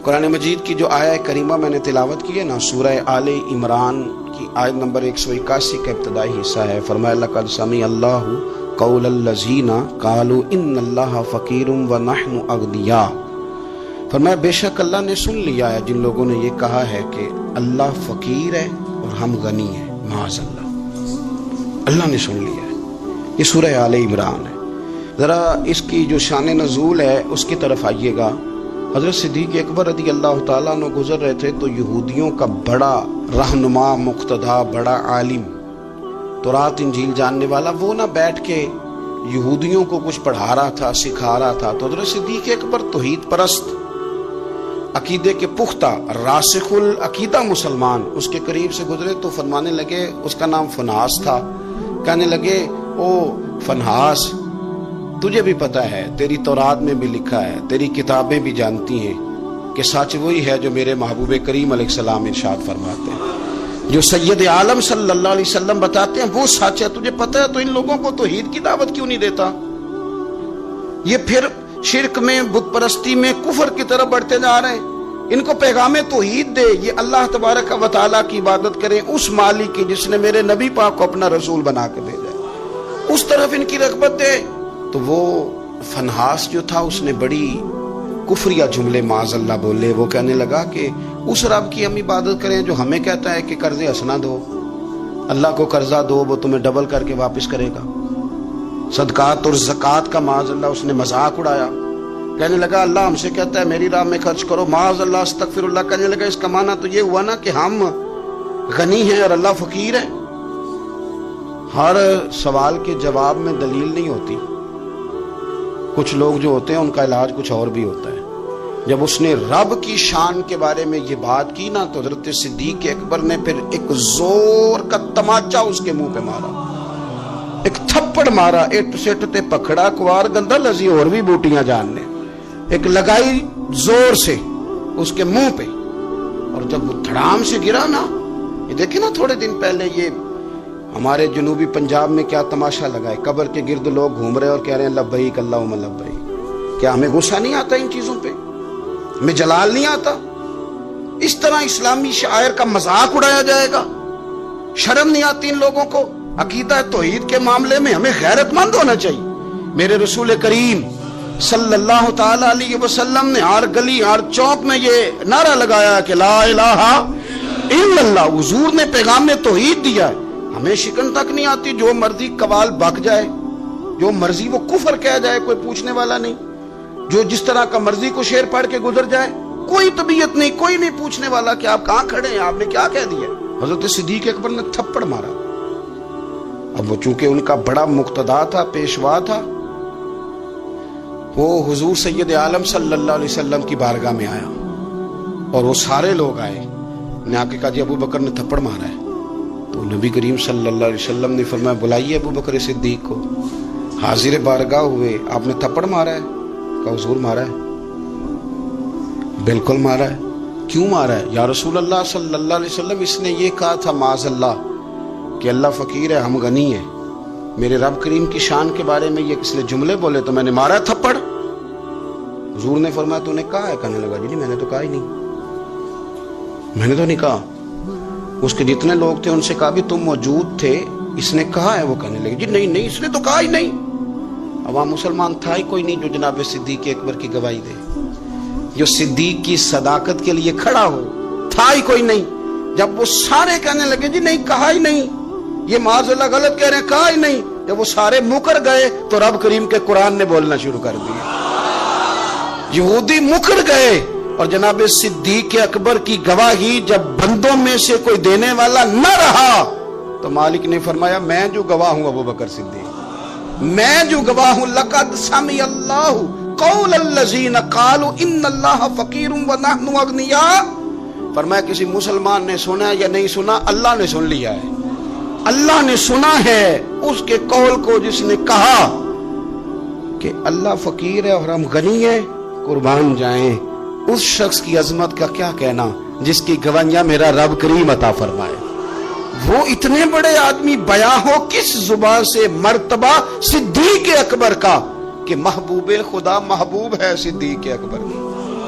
قرآن مجید کی جو آیہ کریمہ میں نے تلاوت کی ہے نا، سورہ آل عمران کی آیت نمبر 181 کا ابتدائی حصہ ہے۔ فرمایا لقد سمع اللہ قول الذین قالوا ان اللہ فقیر ونحن اغنیاء۔ فرمایا بے شک اللہ نے سن لیا ہے جن لوگوں نے یہ کہا ہے کہ اللہ فقیر ہے اور ہم غنی ہیں، معاذ اللہ، اللہ نے سن لیا ہے۔ یہ سورہ آل عمران ہے۔ ذرا اس کی جو شان نزول ہے اس کی طرف آئیے گا۔ حضرت صدیق اکبر رضی اللہ تعالیٰ عنہ گزر رہے تھے تو یہودیوں کا بڑا رہنما، مقتدی، بڑا عالم، تورات انجیل جاننے والا، وہ نہ بیٹھ کے یہودیوں کو کچھ پڑھا رہا تھا، سکھا رہا تھا۔ تو حضرت صدیق اکبر توحید پرست، عقیدے کے پختہ، راسخ العقیدہ مسلمان، اس کے قریب سے گزرے تو فرمانے لگے، اس کا نام فنحاس تھا، کہنے لگے او فنحاس، تجھے بھی پتہ ہے، تیری تورات میں بھی لکھا ہے، تیری کتابیں بھی جانتی ہیں کہ سچ وہی ہے جو میرے محبوب کریم علیہ السلام ارشاد فرماتے ہیں، جو سید عالم صلی اللہ علیہ وسلم بتاتے ہیں وہ سچ ہے، تجھے پتہ ہے، تو ان لوگوں کو توحید کی دعوت کیوں نہیں دیتا؟ یہ پھر شرک میں، بت پرستی میں، کفر کی طرف بڑھتے جا رہے ہیں۔ ان کو پیغام توحید دے، یہ اللہ تبارک و تعالیٰ کی عبادت کریں، اس مالک کی جس نے میرے نبی پاک کو اپنا رسول بنا کے بھیجا ہے، اس طرف ان کی رغبت دے۔ تو وہ فنحاس جو تھا اس نے بڑی کفریہ جملے معاذ اللہ بولے۔ وہ کہنے لگا کہ اس رب کی ہم عبادت کریں جو ہمیں کہتا ہے کہ قرض حسنہ دو، اللہ کو قرضہ دو، وہ تمہیں ڈبل کر کے واپس کرے گا۔ صدقات اور زکوٰۃ کا معاذ اللہ اس نے مذاق اڑایا، کہنے لگا اللہ ہم سے کہتا ہے میری راہ میں خرچ کرو، معاذ اللہ استغفر اللہ۔ کہنے لگا اس کا معنی تو یہ ہوا نا کہ ہم غنی ہیں اور اللہ فقیر ہے۔ ہر سوال کے جواب میں دلیل نہیں ہوتی، کچھ لوگ جو ہوتے ہیں ان کا علاج کچھ اور بھی ہوتا ہے۔ جب اس نے رب کی شان کے بارے میں یہ بات کی نا تو حضرت صدیق اکبر نے پھر ایک زور کا تماچا اس کے منہ پہ مارا، ایک تھپڑ مارا، اٹ سٹ تے پکڑا کوار گندا لذی اور بھی بوٹیاں جاننے، ایک لگائی زور سے اس کے منہ پہ، اور جب وہ دھڑام سے گرا نا، یہ دیکھیں نا تھوڑے دن پہلے یہ ہمارے جنوبی پنجاب میں کیا تماشا لگا ہے، قبر کے گرد لوگ گھوم رہے اور کہہ رہے ہیں لبیک اللہم لبیک۔ کیا ہمیں غصہ نہیں آتا ان چیزوں پہ؟ ہمیں جلال نہیں آتا؟ اس طرح اسلامی شاعر کا مذاق اڑایا جائے گا؟ شرم نہیں آتی ان لوگوں کو؟ عقیدہ توحید کے معاملے میں ہمیں غیرت مند ہونا چاہیے۔ میرے رسول کریم صلی اللہ تعالی علیہ وسلم نے ہر گلی ہر چوک میں یہ نعرہ لگایا کہ لا الہ الا اللہ، حضور نے پیغام توحید دیا ہے۔ ہمیں شکن تک نہیں آتی، جو مرضی قوال بک جائے، جو مرضی وہ کفر کہہ جائے، کوئی پوچھنے والا نہیں، جو جس طرح کا مرضی کو شعر پڑھ کے گزر جائے، کوئی طبیعت نہیں، کوئی نہیں پوچھنے والا کہ آپ کہاں کھڑے ہیں، آپ نے کیا کہہ دیا۔ حضرت صدیق اکبر نے تھپڑ مارا۔ اب وہ چونکہ ان کا بڑا مقتدا تھا، پیشوا تھا، وہ حضور سید عالم صلی اللہ علیہ وسلم کی بارگاہ میں آیا اور وہ سارے لوگ آئے، نے آ کے کہا جی ابو بکر نے تھپڑ مارا ہے۔ تو نبی کریم صلی اللہ علیہ وسلم نے فرمایا بلائیے ابو بکر صدیق کو۔ حاضر بارگاہ ہوئے، آپ نے تھپڑ مارا ہے؟ کہا حضور مارا ہے، بالکل مارا ہے۔ کیوں مارا ہے؟ یا رسول اللہ صلی اللہ علیہ وسلم اس نے یہ کہا تھا معاذ اللہ کہ اللہ فقیر ہے ہم غنی ہیں، میرے رب کریم کی شان کے بارے میں یہ کس نے جملے بولے تو میں نے مارا تھپڑ۔ حضور نے فرمایا تو نے کہا ہے؟ کہنے لگا جی نہیں میں نے تو کہا ہی نہیں، میں نے تو نہیں کہا۔ اس کے جتنے لوگ تھے ان سے کہا بھی تم موجود تھے، اس نے کہا ہے؟ وہ کہنے لگے جی نہیں نہیں اس نے تو کہا ہی نہیں۔ عوام مسلمان تھا ہی کوئی نہیں جو جناب صدیق اکبر کی گواہی دے، جو صدیق کی صداقت کے لیے کھڑا ہو، تھا ہی کوئی نہیں۔ جب وہ سارے کہنے لگے جی نہیں کہا ہی نہیں، یہ معاذ اللہ غلط کہہ رہے ہیں، کہا ہی نہیں، جب وہ سارے مکر گئے تو رب کریم کے قرآن نے بولنا شروع کر دیا۔ یہودی مکر گئے اور جناب صدیق اکبر کی گواہی جب بندوں میں سے کوئی دینے والا نہ رہا تو مالک نے فرمایا میں جو گواہ ہوں ابو بکر صدیق، میں جو گواہ ہوں لقد سمع اللہ قول الذین قالوا ان اللہ فقیر ونحن اغنیاء۔ فرمایا کسی مسلمان نے سنا یا نہیں سنا، اللہ نے سن لیا ہے، اللہ نے سنا ہے اس کے قول کو جس نے کہا کہ اللہ فقیر ہے اور ہم غنی ہیں۔ قربان جائیں اس شخص کی عظمت کا کیا کہنا جس کی گواہیاں میرا رب کریم عطا فرمائے۔ وہ اتنے بڑے آدمی بیاں ہو کس زبان سے مرتبہ صدیق اکبر کا کہ محبوب خدا محبوب ہے صدیق اکبر۔